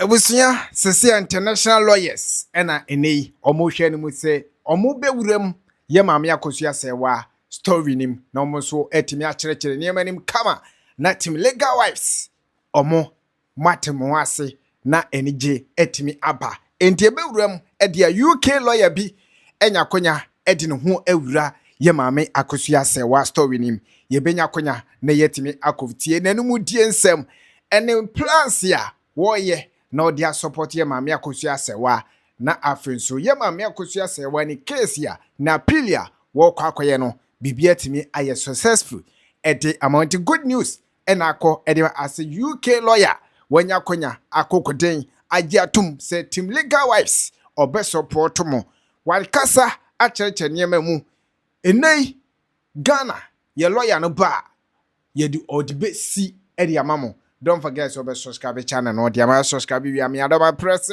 Ebusia sese international lawyers ena eni omo hwe ni mu se omo bewuram ye maame Akosua Serwaa story nim na omo so etimi akyerɛkyerɛ ne nim kama na tim legal wives omo matemo ase na enije etimi aba enti ebewuram e dia UK lawyer bi enya konya edi ne ho awura ye maame Akosua Serwaa story nim ye benya konya na yetimi akovitie nanum die nsɛm ene plans ya wo ye na odia support ye maame Akosua Serwaa na afenso ye maame Akosua Serwaa ni case ya na appeal wo kwakoye no bibia timi aye successful ede amount good news ena akọ ede as UK lawyer wanya konya akokoden agiatum se team legal wives obe support mo walkasa achereche niema mu enei Ghana ye lawyer no ba ye di odibe si ede amamo. Don't forget to subscribe to the channel. No, dear, subscribe. We are me. I press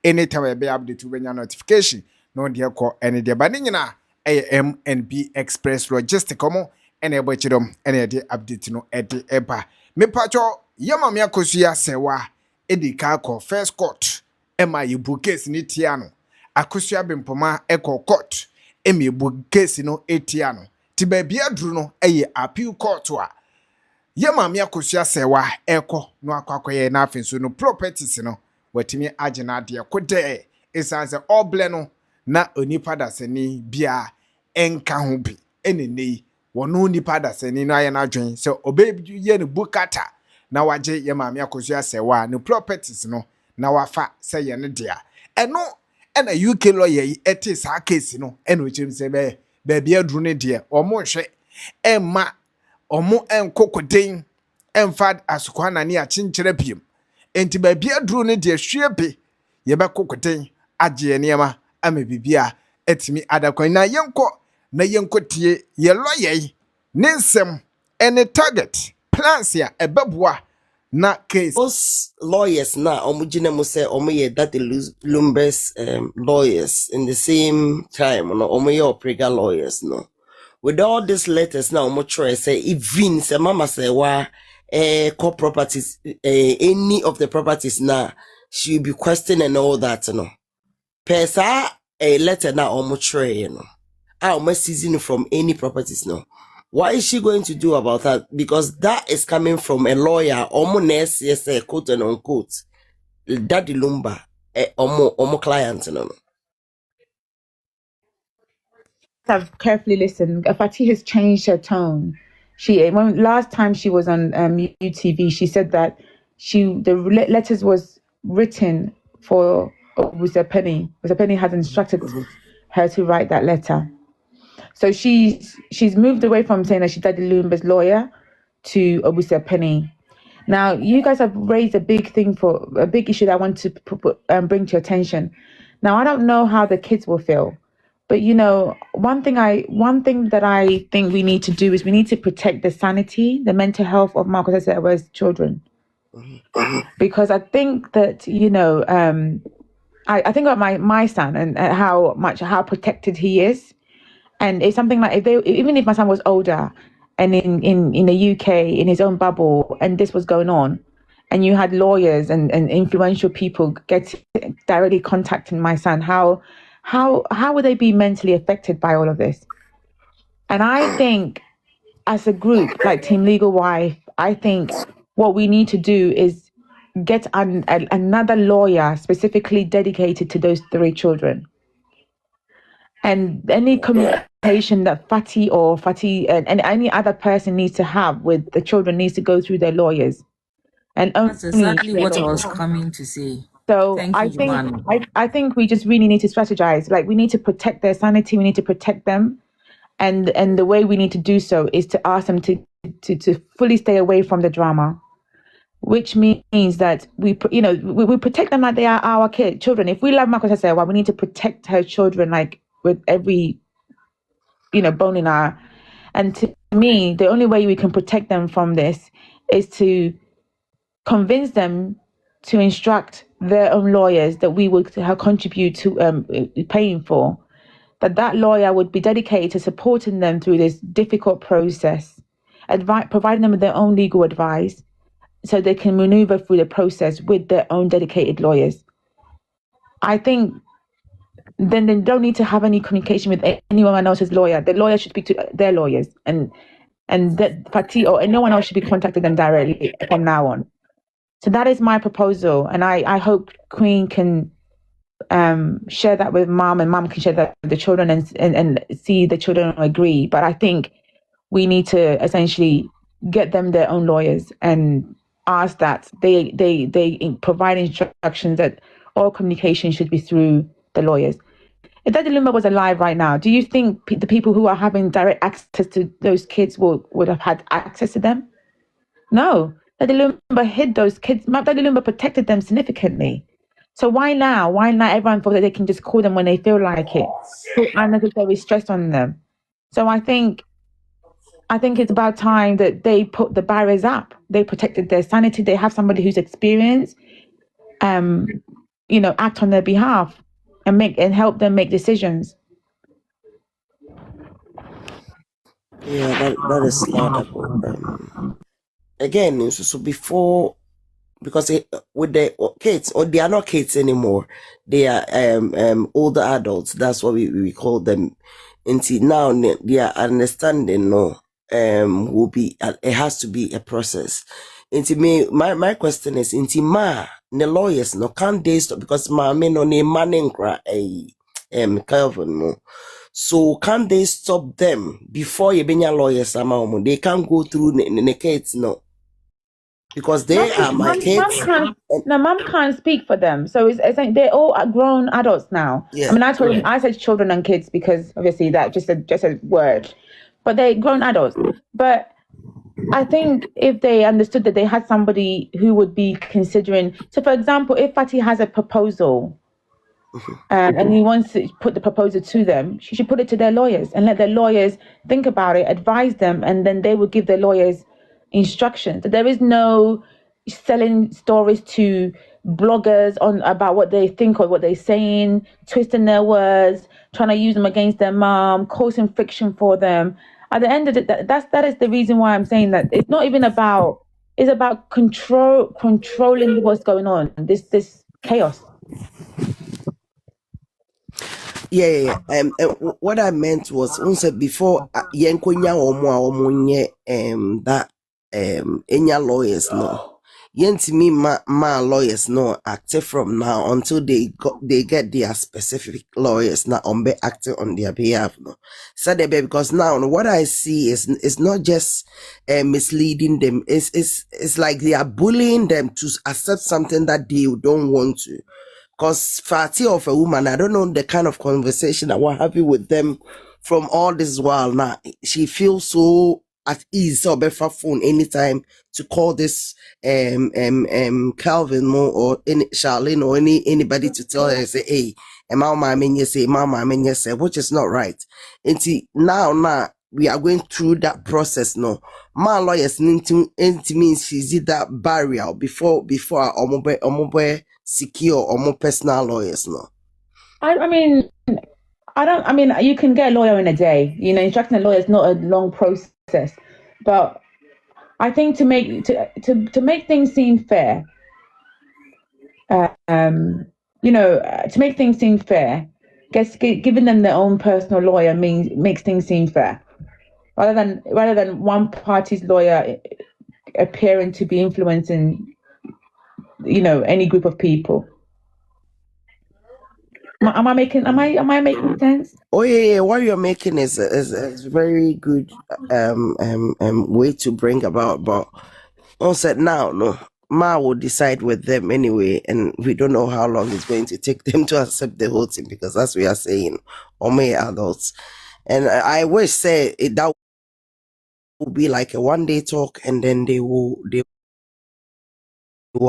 anytime I be update to your notification. No, dear, call any dear banana. AMNB Express Logistic como any butcherdom any day update no edi eba. Me pacho yama me Akosua Serwaa edi ka call first court. Emma you book case ni tiano. Akosua bimpoma eko court. Emi book case no etiano. Tibe bia dru no appeal court wa. Ye maame Akosua Serwaa eko no akwakoye na afenso no properties no watimi agena de kode esanse oble no na onipa dasani bia enka ho bi enenei wono onipa dasani no aye na adwen se obeye ne bukata na waje ye maame Akosua Serwaa no properties no na wafa se ye ne dia eno ena UK lawyer yi eti sa case no eno chirim se be bia duru ne dia omo hwe emma omo enkokoden enfad asukwana ne achinchere biem enti ba bia duru ne de hwiebe ye be kokoden agye niema ama bibia etimi adakwan na yenkotie ye lawyer ninsem any target plans ya ebeboa na case those lawyers na omugine mu say omoye that Lumbers lawyers in the same time no omoye oprega lawyers no. With all these letters now, I'm say even say Mama Serwaa core properties, any of the properties now, she'll be questioning and all that, you know. Pesa a letter now you know. I'm seizing from any properties now. What is she going to do about that? Because that is coming from a lawyer, almost yes, quote and unquote, Daddy Lumba, omo client, you know. I've carefully listened. Fati has changed her tone. When last time she was on UTV, she said that the letters was written for Mr. Penny. Mr. Penny had instructed her to write that letter. So she's moved away from saying that she's Daddy Lumba's lawyer to Mr. Penny. Now you guys have raised a big issue that I want to bring to your attention. Now I don't know how the kids will feel. But you know, one thing that I think we need to do is we need to protect the sanity, the mental health of Akosua Serwaa's children, because I think that I think about my son and how protected he is, and it's something like even if my son was older and in the UK in his own bubble and this was going on, and you had lawyers and influential people directly contacting my son, how would they be mentally affected by all of this? And I think as a group, like Team Legal Wife, I think what we need to do is get another lawyer specifically dedicated to those 3 children. And any communication that Fati and any other person needs to have with the children needs to go through their lawyers. And that's exactly what I was coming to say. So I think we just really need to strategize. Like, we need to protect their sanity. We need to protect them, and the way we need to do so is to ask them to fully stay away from the drama, which means that we protect them like they are our children. If we love Akosua Serwaa, we need to protect her children like with every bone in our. And to me, the only way we can protect them from this is to convince them to instruct their own lawyers that we would contribute to paying for, that lawyer would be dedicated to supporting them through this difficult process, providing them with their own legal advice, so they can maneuver through the process with their own dedicated lawyers. I think then they don't need to have any communication with anyone else's lawyer. The lawyer should speak to their lawyers, and that Fati or no one else should be contacting them directly from now on. So that is my proposal, and I hope Queen can share that with Mom, and Mom can share that with the children, and see the children agree. But I think we need to essentially get them their own lawyers and ask that they provide instructions that all communication should be through the lawyers. If Daddy Lumba was alive right now, do you think the people who are having direct access to those kids would have had access to them? No. Daddy Lumba hid those kids. Daddy Lumba protected them significantly. So why now? Why not everyone thought that they can just call them when they feel like it? Put unnecessary stress on them. So I think it's about time that they put the barriers up. They protected their sanity. They have somebody who's experienced, act on their behalf and help them make decisions. Yeah, that is laudable. Again, so before, because with the kids, or they are not kids anymore, they are older adults. That's what we call them. Until now, their understanding will be it has to be a process. Into me, my question is, into the lawyers no can't they stop, because no ne manning Calvin no. So can they stop them before you bring your lawyers? They can't go through the kids no, because they are my kids. Mom can't speak for them, so it's like they're all grown adults now. Yeah. I mean, I said children and kids because obviously that just a word, but they're grown adults. But I think if they understood that they had somebody who would be considering, so for example, if Fati has a proposal. And he wants to put the proposal to them, she should put it to their lawyers and let their lawyers think about it, advise them, and then they will give their lawyers instructions. There is no selling stories to bloggers about what they think or what they're saying, twisting their words, trying to use them against their mom, causing friction for them. At the end of it, that is the reason why I'm saying that it's not even about, it's about controlling what's going on, this chaos. Yeah. What I meant was, before yenkonya omunye that enya lawyers no. Yentimi ma lawyers no active from now until they get their specific lawyers now be acting on their behalf no. So because now what I see is not just misleading them. It's like they are bullying them to accept something that they don't want to. Because Fati of a woman, I don't know the kind of conversation that we're having with them from all this while now. She feels so at ease, so better phone anytime to call this Calvin or any Charlene or anybody to tell her, say, hey, mama say, which is not right. And see, now we are going through that process now. My lawyers means she's that barrier before omobe secure or more personal lawyers no. I mean you can get a lawyer in a day. Instructing a lawyer is not a long process, but I think to make things seem fair, to make things seem fair, giving them their own personal lawyer makes things seem fair, rather than one party's lawyer appearing to be influencing any group of people. Am I making sense? Oh yeah. What you're making is a very good way to bring about. But said now, no, Ma will decide with them anyway, and we don't know how long it's going to take them to accept the whole thing, because as we are saying, only adults. And I wish say that will be like a one-day talk, and then they will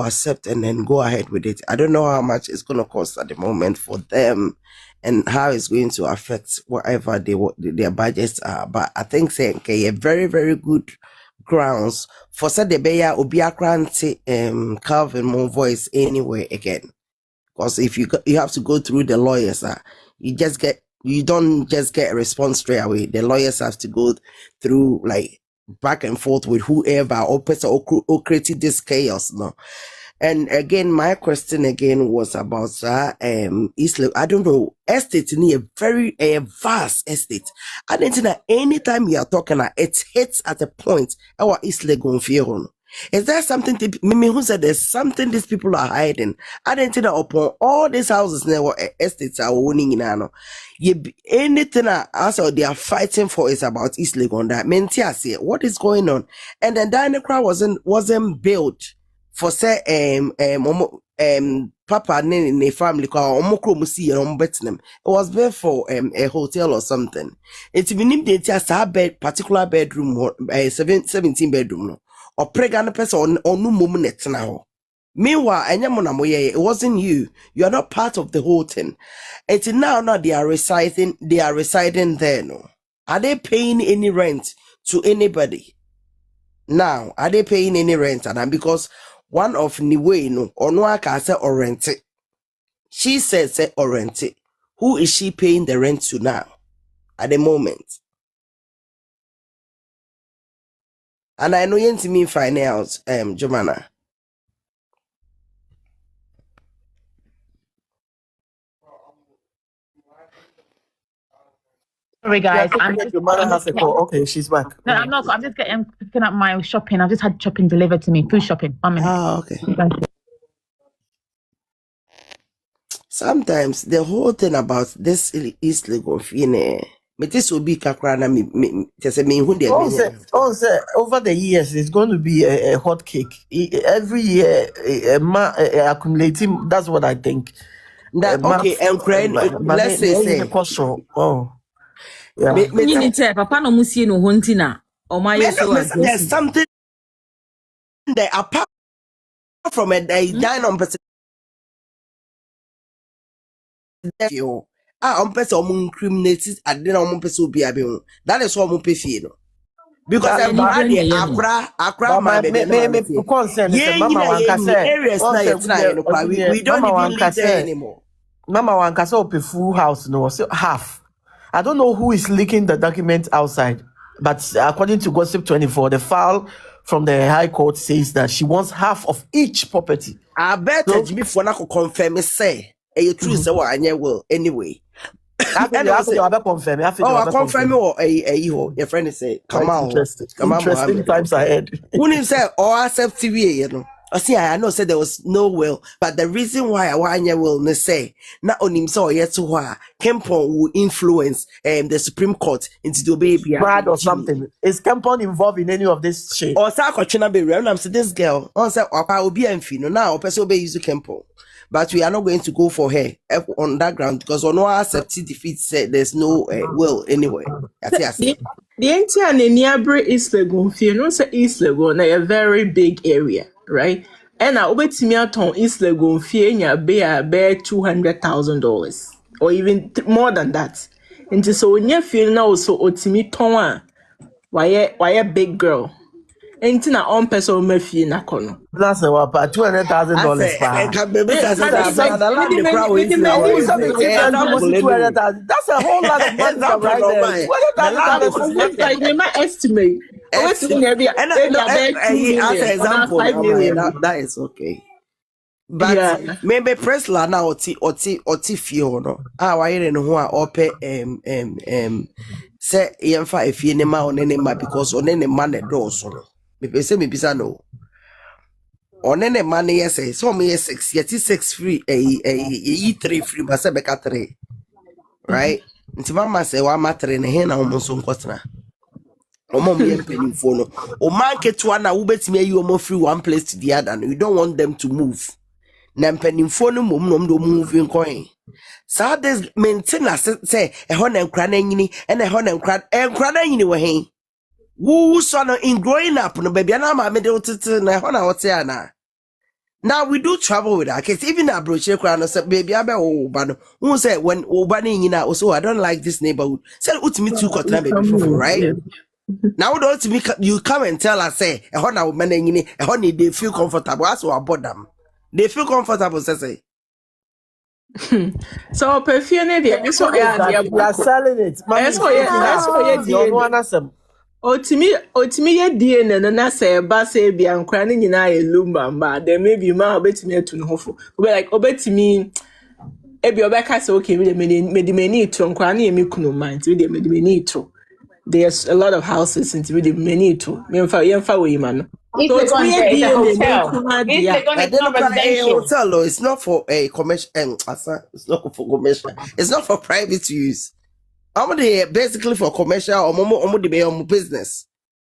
accept and then go ahead with it. I don't know how much it's going to cost at the moment for them and how it's going to affect whatever their budgets are. But I think say okay, a very, very good grounds for said the beya obia grant Calvin more voice anywhere again. Because if you have to go through the lawyers, you don't just get a response straight away. The lawyers have to go through like back and forth with whoever or person or created this chaos. No. And again, my question again was about East. I don't know, estate in a very vast estate. I didn't know anytime we are talking, it hits at a point our East Legon Fion. Is there something Mimi who said there's something these people are hiding? I didn't know upon all these houses now estates are owning in ano. Anything also they are fighting for is about East Legon. That meant what is going on? And then Dynacra wasn't built for say papa ne family kwa omokro musi betnem. It was built for a hotel or something. It's been named the bed particular bedroom 17 bedroom no or pregnant person or no moment now. Meanwhile, it wasn't you. You are not part of the whole thing. It's now they are residing there no. Are they paying any rent to anybody? Now, are they paying any rent? And because one of Niwe no or no aka say or rent it. She said say or rent it. Who is she paying the rent to now at the moment? And I know you to me find out Jomana. Sorry, guys. Okay, she's back. No, I'm not. I'm just picking up my shopping. I've just had shopping delivered to me. Food shopping. 1 minute. Ah, okay. Sometimes the whole thing about this East Legon Fine, this will be kakrana me just me who they over the years it's going to be a hot cake. Every year accumulating, that's what I think. That okay, and let's say oh. Yeah. Papa no musie no hontina. There's something that apart from a dine on person. On person incriminated and then on person be able. That is what pay fee no. Because I'm Accra my concern is Mama we don't even live there anymore. Mama Wankasa open full house no so half. I don't know who is leaking the document outside, but according to Gossip 24, the file from the High Court says that she wants half of each property. I bet Jimmy Fona could confirm say a true so I will anyway. I confirm. I confirm your friend say come on. Interesting times ahead. Who say or accept TV, you know. I know said there was no will, but the reason why I will say not on him so yet to why Kempon will influence the Supreme Court into the baby Brad or something. Is Kempon involved in any of this shit? Or Sakochina be real. I'm saying this girl on say I will be infino now person be use Kempon. But we are not going to go for her on that ground because on no accept defeat said there's no will anyway. The entire Neniabre East Legon Fee, no say East Legon, a very big area, right? And I over to me at East Legon Fee, bear $200,000 or even more than that. And so when you feel now, so otimi tonwa, why a big girl? Ain't na on person me fee na kono. That's about $200,000. That's a whole lot of money right there. They might estimate. As an example, that is okay. But maybe press la na oti fie no. Why you know who ope say yemfa efie ne ma onene ma because onene ma ne do so no. Me say me bisa no. Onene ma ne yes so me 6 yeti 6 free 3 free but say beka 3. Right? Nti mama say wa ma 3 ne he na omo so nkotena. Omo me penny phone no. O man ketua na wo betimi ayi omo free one place to the other. You don't want them to move. Na mpanimfo no mom no do moving coin. So this maintenance say e ho na nkra na nyini e na ho na nkra na nyini we hen. Who so no in growing up no baby na ma me de otete na ho na wote ana. Now we do travel with our kids even na broche kra no say baby abe wo ba no. Who say when wo ba na nyina also I don't like this neighborhood. Say utimi two kotna baby for right? Now don't you come and tell us say e ho na wo ma na nyini e ho na they feel comfortable as we about them. They feel comfortable, say. So perfume they are selling it. Otimi ye DNA no na say ba say bia nkra ne nyina ye lumba then maybe ma obetimi etu no hofo. Obe like obetimi ebi obeka say okay me de mani to nkra ne me kunu man ti de mani to. There's a lot of houses in the many too. Me yemfa we man. So East it's Legon me is a DNA hotel. East dia. Legon I is not don't know a residential. hotel, though. It's not for a commercial. It's not for commercial. It's not for private use. I'm basically for commercial or momo de be business.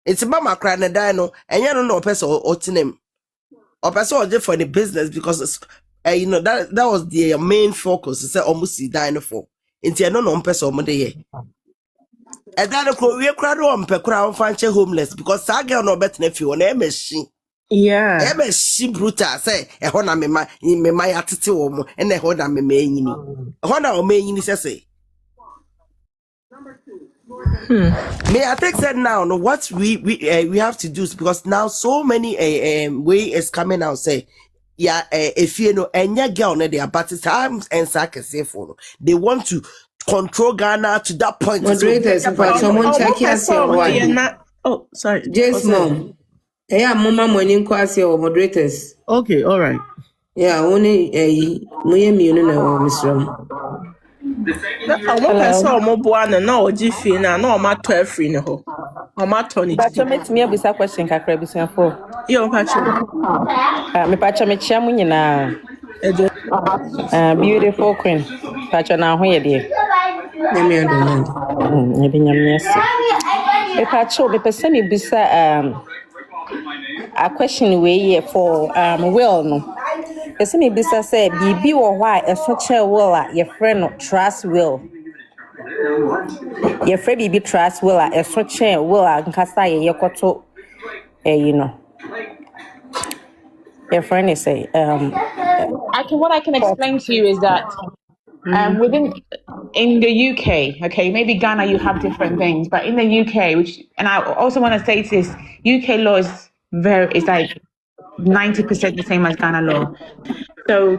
It's about my crying and dino, and you don't know person or name or person or just for the business because it's, you know that was the main focus. It's almost the dino for. Into you don't know person or day. And then we crowd on per crown fancy homeless because I get no better if you want a machine. Yeah. Ebe shi brutal say e ho na me ma ya tete wo mo e na e ho na me nyini e ho na o nyini say me I think said now no what we have to do is because now so many way is coming out say yeah if you know enya girl no they are but times and sacrifice they want to control Ghana to that point. Moderators, but someone check your Serwaa. Oh, sorry. Just mom. Yeah, mama morning class your moderators. Okay, all right. Yeah, only a muye no Mr. Omo person omo boa na oji fi na omo to free ne ho. Omo to ni But ti. you met me with a question, Kakra Busianfo. Yo pacho. Me pacha me chiamu nyina. Beautiful queen. Pacha na ho ye de. Let me understand. Ebi nyamese. Me pacha me pese me bisa a question we here for will no. Pese me bisa say bibi wo ho a eso che will a your friend no trust will. Your friend bibi trust will a eso che will a nkasa ye yekoto you know. Your friend is say What I can explain to you is that within in the UK, okay, maybe Ghana you have different things, but in the UK, which and I also want to say this, UK law is like 90% the same as Ghana law. So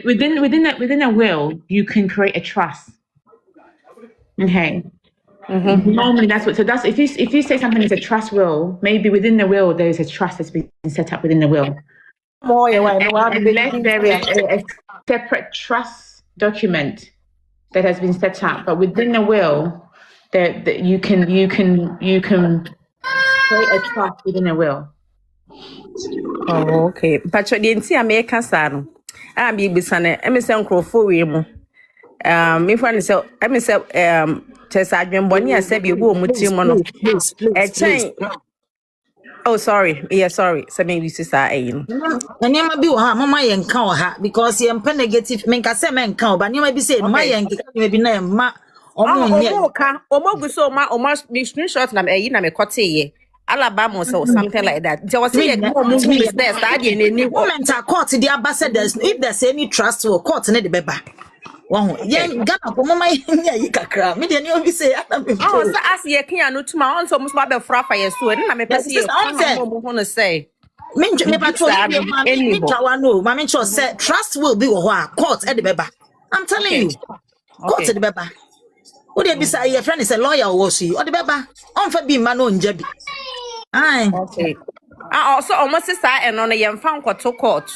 within a will, you can create a trust. Okay. Normally that's if you say something is a trust will, maybe within the will there is a trust that's been set up within the will. Unless there is a separate trust document that has been set up, but within the will, that you can create a trust within a will. oh, okay. Pacha the enti America sa no. A bi bisa ne, emi se nkrofo we mu. Me friend say, emi se chesa adwenboni ase bi wo muti mu no. Please. Oh, sorry. Yeah, sorry. So maybe sister no. Nneema bi wo ha mama ye nka wo ha because ye mpa negative menka se men nka wo ba nneema bi say mama ye nka bi na ma Omo screenshot na na me kote ye. Alabama or something like that. There was a movie there studying in new moment a court the ambassadors if there's any trust will court ne de beba. Won yen Ghana ko mama ye yi kakra me de ne obi say adam be. oh, so as ye can no tuma on so much about the fra fire so na me pese ye no say. Me patrol me tawa no ma me sure say trust will be wo ho court e de beba. I'm telling you. Court e de beba. What dey be say your friend is a lawyer was you or the beba on fa bi ma no nja bi. Aye. Okay. Also almost say and on a fan to court.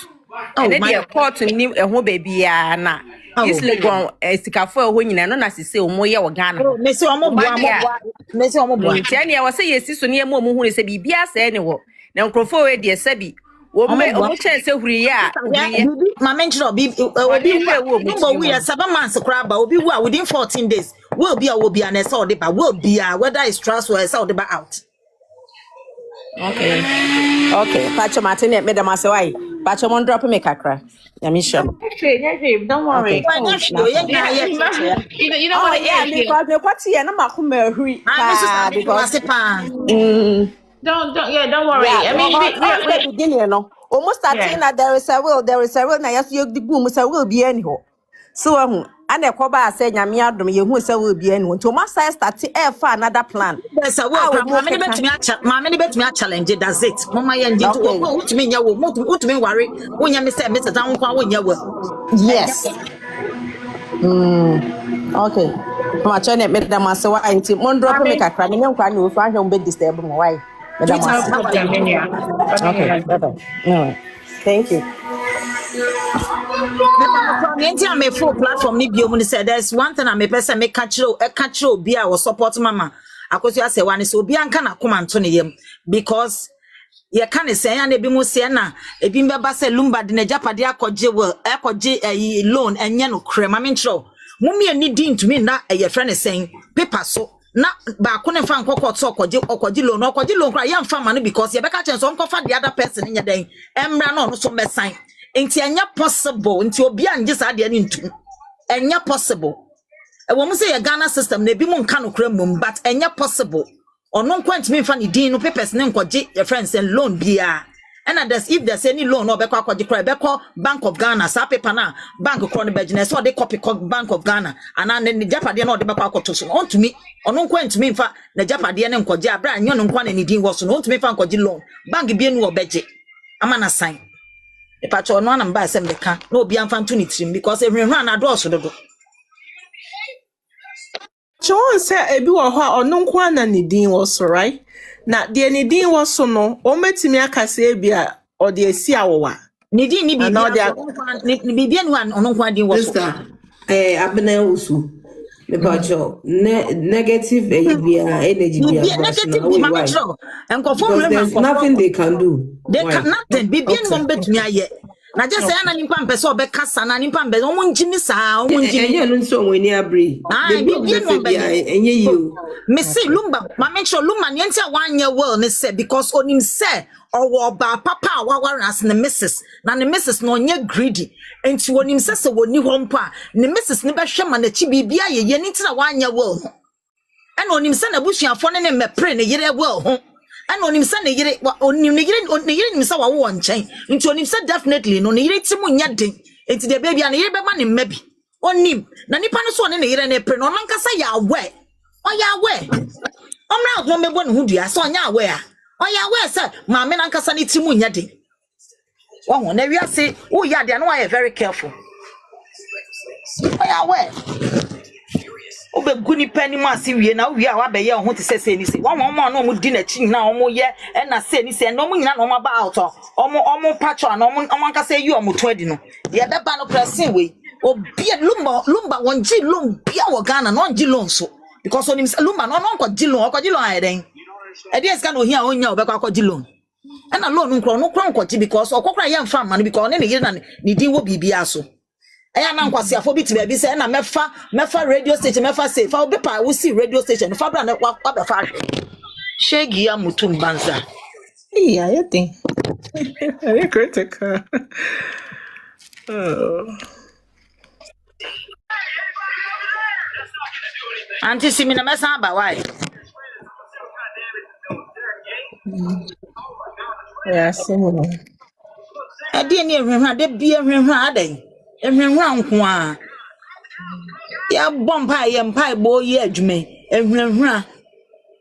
And then the court ni ho baby na. Is legon esikafo ho nyina no na sese omo ye wo Ghana. Me say omo boa. Tiani e was say yesi so ne emu omo hu se bibia se ne wo. Na nkrofo we de sabi. Wo me omo chen se huri ya. Ma mention obi we 7 months crab obi wu within 14 days. Will be an so de ba will be whether it's trust or so de ba out. Okay. Pacho Martin, Madam Asawai. Pacho mon drop me kakra. Yamisha. Don't worry. You know what? Yeah, because what's here? No, because Don't worry. I mean, beginning, no. Almost starting that there is a will. Now, yes, you the boom will be anyhow. So, and the Koba said, Yamiadum, you who say will be anyone. To my side, starting for another plan. There's a will. Mammy bet me a challenge. That's it. Mama, and what to mean you will to me worry when you say Mr. Down when you will. Yes. Okay. Ma chone me da ma se wa anti mon drop me kakra me nkwa na ofu ahwe mbe disturb mo why. Me da ma. Okay. Bye-bye. No. Thank you. I'm a full platform. There's one thing I'm a person make catch be our support mama. Akosua Serwaa ni so obi anka na koma nto ne yam because ye ka ne sen ya na ebi mo se na ebi mbeba se lumba de na japade akogye loan enye no krema me nchro mumie ni din to me na ye friend sen paper so na ba ko ne fa nkokọ to okogye loan kra ya mfa ma no because ye beka chen so nkofa the other person nya den emra na no so mesan enti enya possible enti obi anje sa de ni ntu enya possible e wo mu say ye Ghana system na ebi mu nka no kra mum but enya possible ono nkwant me fa ni din no papers ne nkogye your friends and loan bia and if there's any loan no beko akogye kra beko Bank of Ghana sa paper na bank kro no business so they copy Bank of Ghana and then the japade na de beko akoto so on to me ono nkwant me fa na japade ne nkogye abra anyo no nkwa na ni din wo so no on to me fa nkogye loan bank bia no obegye ama na sign e pa cho no na mba asem de ka na obi amfa nto ni trim because ehwenhwan na do so dodo. John said ebi wo ho a ono nkwa na ne din wo so right na de ne din wo so no o metimi akase ebia o de esi awowa ne din ni bibia ni bibia no ono nkwa din wo so abena usu me bacho negative energy bia negative manager because there's nothing they can do. They can nothing bibia no betumi aye na je say na nimpa mpese obekasa na nimpa mpese omo njimi saa omo njimi enye no nso onwe ni abre enye you me say lumba ma make sure lumba ne ntia wanye well ne say because onim say owo ba papa wawara as ne missus na ne missus no onye greedy enti onim say woni ho mpa ne missus ne behwe ma na chi bibia ye ni ntia wanye well and onim say na busuafo ne mepre ne yere well ho and onim say ne yere onim ne yere nim say wa wo nchen nti onim say definitely no ne yere ti mu nya den enti de baby na yere be ma ne mmabi onim na nipa no so ne yere ne pre no nanka say ya we oya we omra ho mebo ne hu dua so nya we a oya we say ma me nanka sa ne ti mu nya den wo ho na wi ase wo ya de no why very careful oya we obe guni pani ma si wie na wie a wa be ye ho te sese ni se won no mu di na chi na omo ye e na se ni se no mu nyina no ma ba out omo patcho na omo anka se yi omo to adi no de be ba no pressing we obi lumba won ji loan bia wo Ghana no ji loan so because onim lumba no nko ji loan ayeden e dey ska no hia onya obekwa akọ ji loan e na loan nko ji because okokra ye mfa ma no because ne yire na ni din wo bibia so eya na nkwase afo biti ba bi se na mefa radio station mefa say fa obi pa wo see radio station fa bra na wa be fa shegi ya mutum banza yeah you think very critical. Oh. Anti simina mesa ba why Yeah, similar. ade ni ehwenhwa de bia ehwenhwa adan ehwenhwa nko a ya bompa ye mpa bo ye adwume ehwenhwa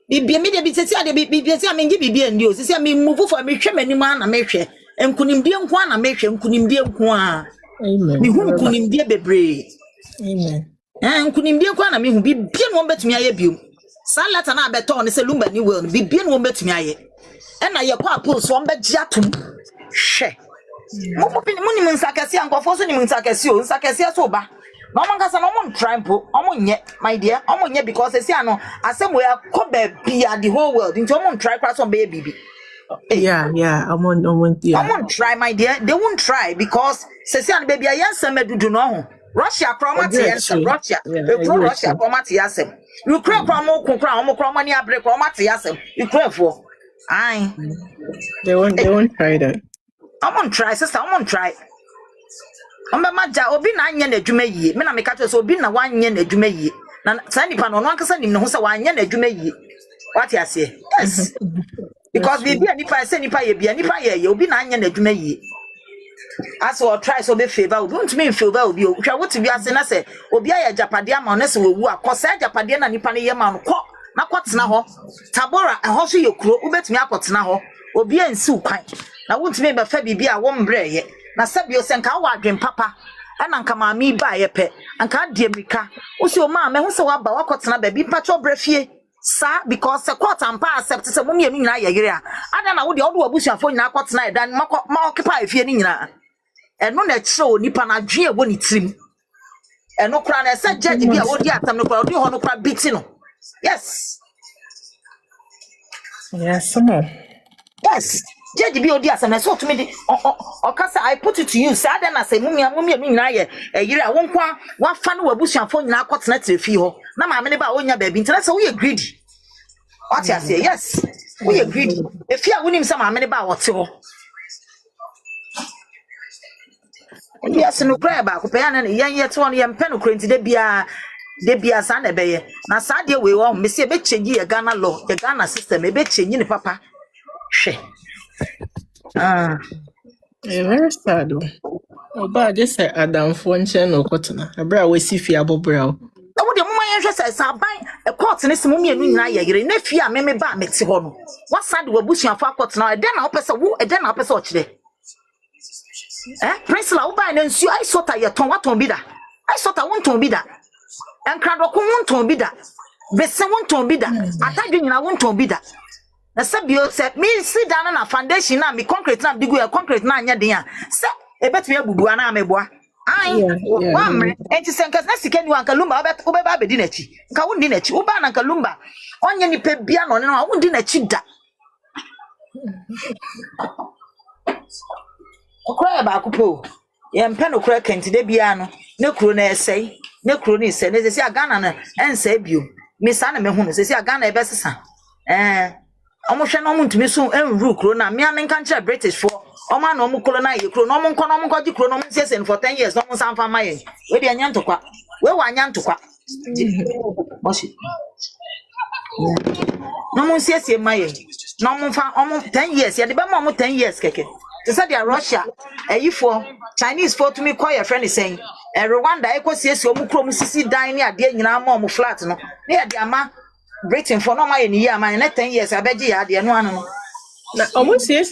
bibia me de bi tete ade bibia ti amengi bibia ndi o sisi me move for me hwe mani ma na me hwe enkunimdie nko a na me hwe enkunimdie nko a Amen. me hu enkunimdie bebre Amen. enkunimdie nko a na me hu bibia no betumi aye biom salata na beton se lumba ni well bibia no betumi aye na ye kwa post won be gia tum hwe muni munsakasi ankofo so ni munsakasi o nsakasi so ba no man kasa no mon trampo omonye my dear omonye because esi ano asem we akoba bia the whole world into mon try class on be bibi Yeah, I'm on yeah. Omon try my dear they won't try because sesi ano baby ayansa medudu no ho Russia chromati yensem Russia Russia chromati yasem Ukraine chromo kokra omo chromani abre chromati yasem Ukraine for aye They won't try that. I'm on try, sister. I'm on try. I'm a maja. Obi na anya na adwuma yie. Me na me kacho so obi na wanya na adwuma yie. Na sa nipa no ankasa nim no ho sa wanya na adwuma yie. What you say? Yes. Because we be nipa say nipa ye obi na anya na adwuma yie. As we try so be favor, obi ntumi favor obi o. Hwa wotu bi ase na say obi aye japade ama na se wewu akosa japade na nipa ne ye ma no kọ na kwotena ho. Tabora ho so ye kuro, obetumi akotena ho. Obi ansi ukwan. Na wontime be fa bibia wo mbreye na sabio senka wo adwen papa ana nka maami ba ye pe anka de America wo se o ma me hu se wa ba wakotena ba bi pacho brafie sa because the court ampa accept se mo mienu nyina ye yere a ada na wo de odo abusuafo nyina akotena edan ma occupy fie ni nyina eno na kire onipa na dwe ebo ni trim eno kra na se judge bi a wo di atam no kra odi ho no kra biti no yes yes judge bi odi asam na so to me di okasa I put it to you say ada na say mo mienu nyina ye yere a wo nkwa wa fa no abusuafo nyina akotena trefi ho na ma me ne ba wonya ba bi ntina say wo ye greedy what you say yes wo ye greedy if you wonim say ma me ne ba wote ho yes no cry ba ko pe ana yan ye to on ye mpe no krenti de bia sa na be ye na sa de we wo me se be change ye Ghana law the Ghana system e be change ni papa hwe Very sad. Oba just say Adam Fonchen no kotena. Abra we si fi abobra. wo de mama ye hwe say sa ban e court ne se mo mienu nyina ye yere na fi a me ba me te ho no what sad we busuafo akot na e den na wo pese wo e den na wo pese o kire Prince la wo ba na nsu ai sota ye ton waton bi da ai sota won ton bi da enkrado ko won ton bi da bese won ton bi da atadwe nyina won ton bi da na se bio se me sit down na foundation na me concrete na digu e concrete na anya den a se e betumi abubu ana ameboa ai wa mre enti se nka na sika ni wa nka lumba wo be ba bedi na chi nka won di na chi wo ba na nka lumba onye ni pe bia no ne no won di na chi da okra ba akupo ye mpe no kra kenti de bia no ne kuro na esei ne kuro ni se ne se Ghana na ense bio me sa na me hu no se Ghana e besesa omo hwe no omo ntumi so enru kuro na me ame nka nche British for omo na omo kolo na ye kuro no omo nko no omo kwaji kuro no omo sese for 10 years no omo sanfa maye we de anya ntokwa we wa anya ntokwa boshi no omo sese maye no omo fa omo 10 years ye de be ma omo 10 years keke they said they are Russia for Chinese for to me call your friend is saying Rwanda ekosiesie omu krom sisi dan ni ade nyina ma omu flat no na ye de ama Britain for no ma ye ni ye ama 10 years abeji ya ade no ano Na omo sie